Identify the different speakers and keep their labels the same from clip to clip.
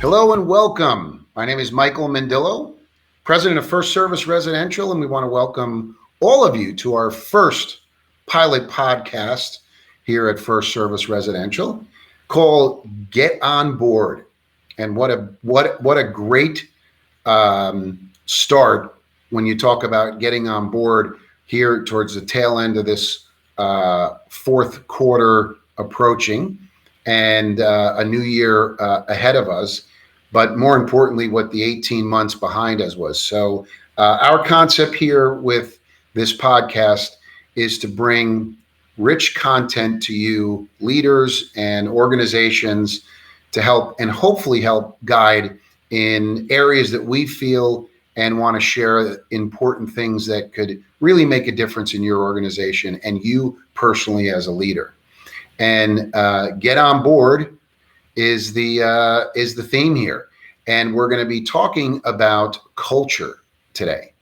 Speaker 1: Hello and welcome. My name is Michael Mendillo, president of FirstService Residential, and we want to welcome all of you to our first pilot podcast here at FirstService Residential called Get On Board. And what a great start when you talk about getting on board here towards the tail end of this fourth quarter approaching and a new year ahead of us. But more importantly, what the 18 months behind us was. So our concept here with this podcast is to bring rich content to you, leaders and organizations, to help and hopefully help guide in areas that we feel and want to share important things that could really make a difference in your organization and you personally as a leader. And get on board is the theme here. And we're going to be talking about culture today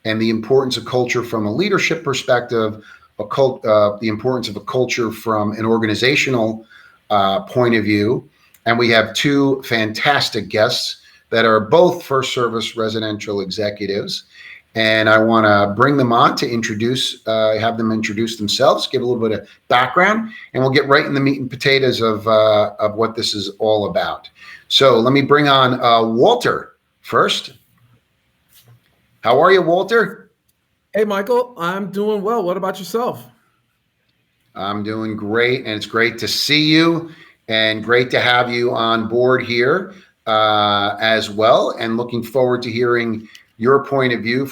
Speaker 1: and the importance of culture from a leadership perspective, the importance of a culture from an organizational point of view. And we have two fantastic guests that are both FirstService Residential executives. And I want to bring them on to have them introduce themselves, give a little bit of background, and we'll get right in the meat and potatoes of what this is all about. So let me bring on Walter first. How are you, Walter?
Speaker 2: Hey, Michael, I'm doing well. What about yourself?
Speaker 1: I'm doing great, and it's great to see you and great to have you on board here as well, and looking forward to hearing your point of view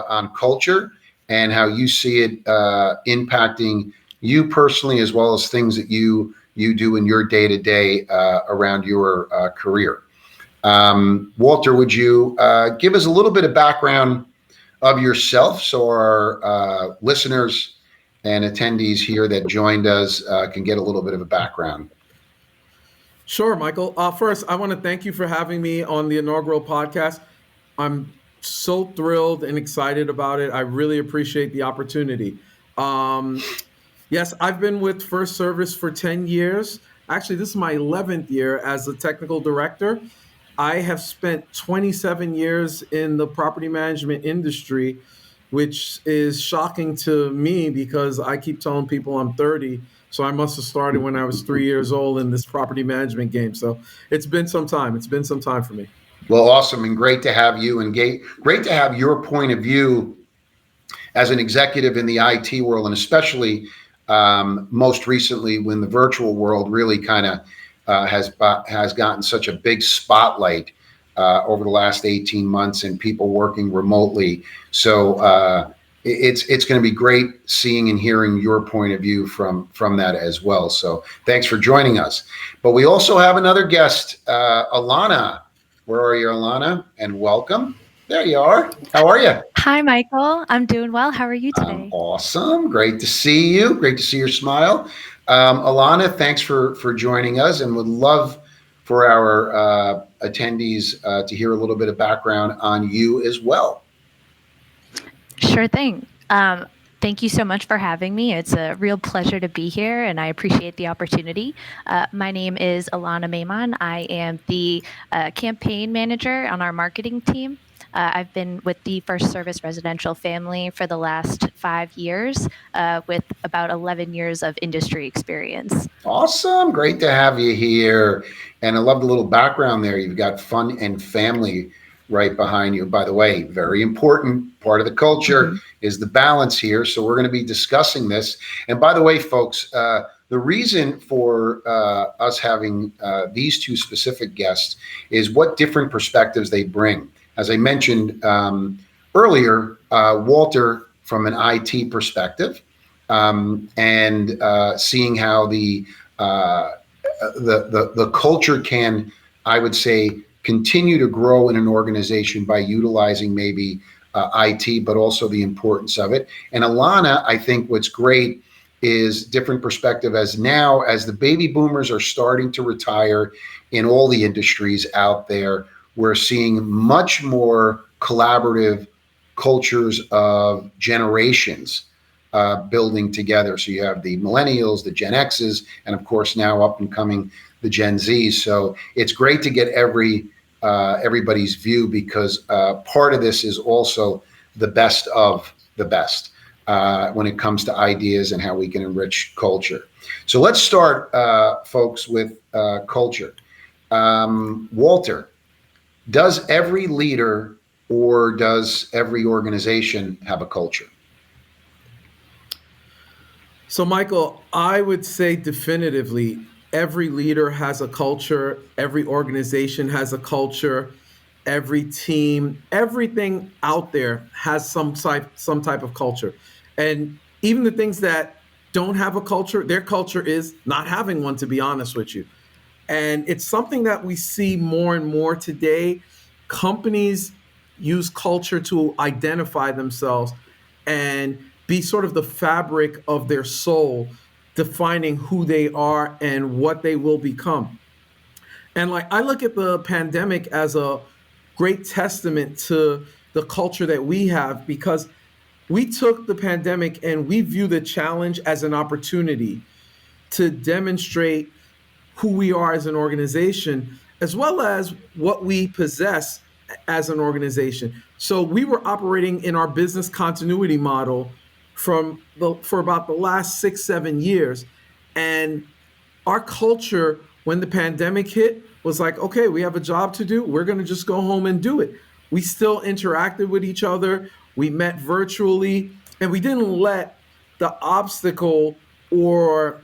Speaker 1: on culture and how you see it impacting you personally, as well as things that you do in your day-to-day around your career. Walter, would you give us a little bit of background of yourself so our listeners and attendees here that joined us can get a little bit of a background?
Speaker 2: Sure, Michael. First, I want to thank you for having me on the inaugural podcast. I'm so thrilled and excited about it. I really appreciate the opportunity. Yes, I've been with FirstService for 10 years. Actually, this is my 11th year as a technical director. I have spent 27 years in the property management industry, which is shocking to me because I keep telling people I'm 30. So I must have started when I was 3 years old in this property management game. So it's been some time. It's been some time for me.
Speaker 1: Well, awesome, and great to have you, and great to have your point of view as an executive in the IT world, and especially most recently when the virtual world really kind of has gotten such a big spotlight over the last 18 months, and people working remotely. So it's going to be great seeing and hearing your point of view from that as well. So thanks for joining us. But we also have another guest, Ilana. Where are you, Ilana? And welcome. There you are. How are you?
Speaker 3: Hi, Michael. I'm doing well. How are you today?
Speaker 1: Awesome. Great to see you. Great to see your smile. Ilana, thanks for joining us, and would love for our attendees to hear a little bit of background on you as well.
Speaker 3: Sure thing. Thank you so much for having me. It's a real pleasure to be here, and I appreciate the opportunity. My name is Ilana Maimon. I am the campaign manager on our marketing team. I've been with the FirstService Residential family for the last 5 years, with about 11 years of industry experience.
Speaker 1: Awesome. Great to have you here. And I love the little background there. You've got fun and family right behind you. By the way, very important part of the culture is the balance here. So we're going to be discussing this. And by the way, folks, the reason for us having these two specific guests is what different perspectives they bring. As I mentioned earlier, Walter from an IT perspective, and seeing how the culture can, I would say, continue to grow in an organization by utilizing maybe IT, but also the importance of it. And Ilana, I think what's great is different perspective as the baby boomers are starting to retire in all the industries out there, we're seeing much more collaborative cultures of generations building together. So you have the millennials, the Gen X's, and of course now up and coming the Gen Zs. So it's great to get everybody's view, because part of this is also the best of the best when it comes to ideas and how we can enrich culture. So let's start, folks, with culture. Walter, does every leader or does every organization have a culture?
Speaker 2: So, Michael, I would say definitively every leader has a culture, every organization has a culture, every team, everything out there has some type of culture. And even the things that don't have a culture, their culture is not having one, to be honest with you. And it's something that we see more and more today. Companies use culture to identify themselves and be sort of the fabric of their soul, defining who they are and what they will become. And like, I look at the pandemic as a great testament to the culture that we have, because we took the pandemic and we view the challenge as an opportunity to demonstrate who we are as an organization, as well as what we possess as an organization. So we were operating in our business continuity model for about the last 6-7 years. And our culture, when the pandemic hit, was like, okay, we have a job to do. We're going to just go home and do it. We still interacted with each other. We met virtually, and we didn't let the obstacle or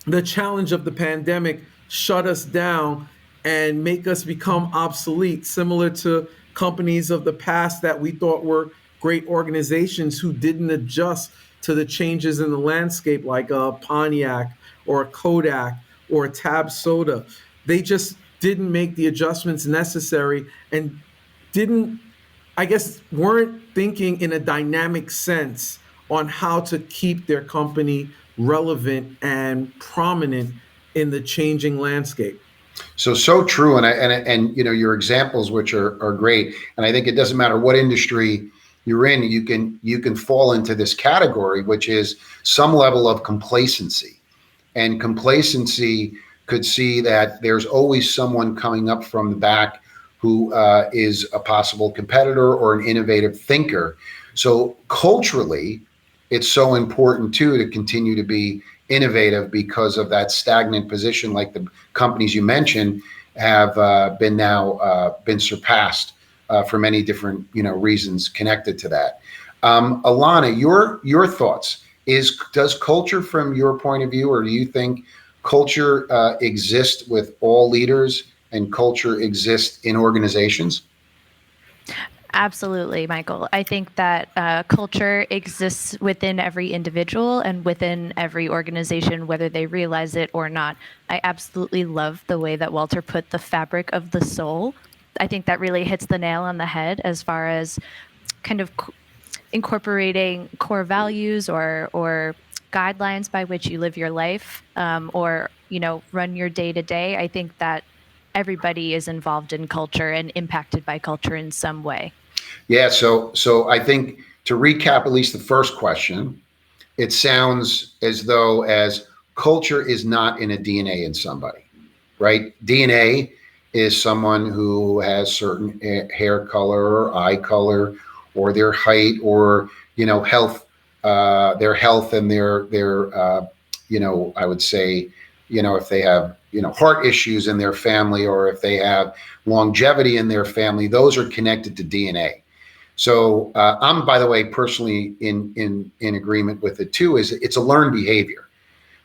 Speaker 2: the challenge of the pandemic shut us down and make us become obsolete, similar to companies of the past that we thought were great organizations who didn't adjust to the changes in the landscape, like a Pontiac or a Kodak or a Tab Soda. They just didn't make the adjustments necessary and weren't thinking in a dynamic sense on how to keep their company relevant and prominent in the changing landscape.
Speaker 1: So true, and you know, your examples, which are great, and I think it doesn't matter what industry you're in, you can fall into this category, which is some level of complacency, and complacency could see that there's always someone coming up from the back who is a possible competitor or an innovative thinker. So culturally, it's so important too to continue to be innovative, because of that stagnant position, like the companies you mentioned have been surpassed for many different reasons connected to that. Ilana, your thoughts does culture, from your point of view, or do you think culture exists with all leaders and culture exists in organizations?
Speaker 3: Absolutely, Michael. I think that culture exists within every individual and within every organization, whether they realize it or not. I absolutely love the way that Walter put the fabric of the soul. I think that really hits the nail on the head as far as kind of incorporating core values or guidelines by which you live your life, or run your day to day. I think that everybody is involved in culture and impacted by culture in some way.
Speaker 1: Yeah, so I think, to recap at least the first question, it sounds as though as culture is not in a DNA in somebody, right? DNA is someone who has certain hair color or eye color or their height or health, their health and their I would say, if they have heart issues in their family, or if they have longevity in their family, those are connected to DNA. So I'm, by the way, personally in agreement with it too. Is it's a learned behavior,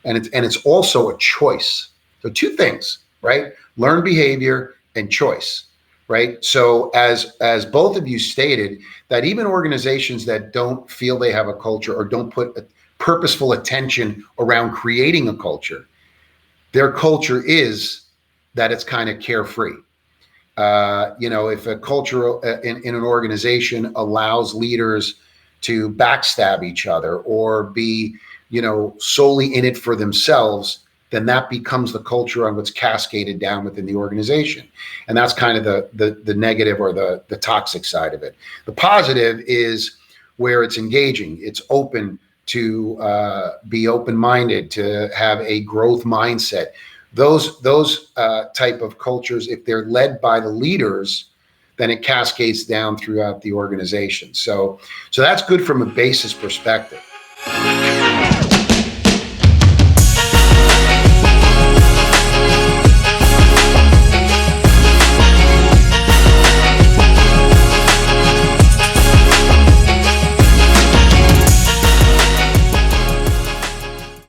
Speaker 1: and it's also a choice. So two things, right? Learned behavior and choice, right? So as both of you stated, that even organizations that don't feel they have a culture or don't put a purposeful attention around creating a culture, their culture is that it's kind of carefree. If a culture in an organization allows leaders to backstab each other or be, solely in it for themselves, then that becomes the culture on what's cascaded down within the organization. And that's kind of the negative or the toxic side of it. The positive is where it's engaging, it's open to be open-minded, to have a growth mindset. Those type of cultures, if they're led by the leaders, then it cascades down throughout the organization. So that's good from a basis perspective.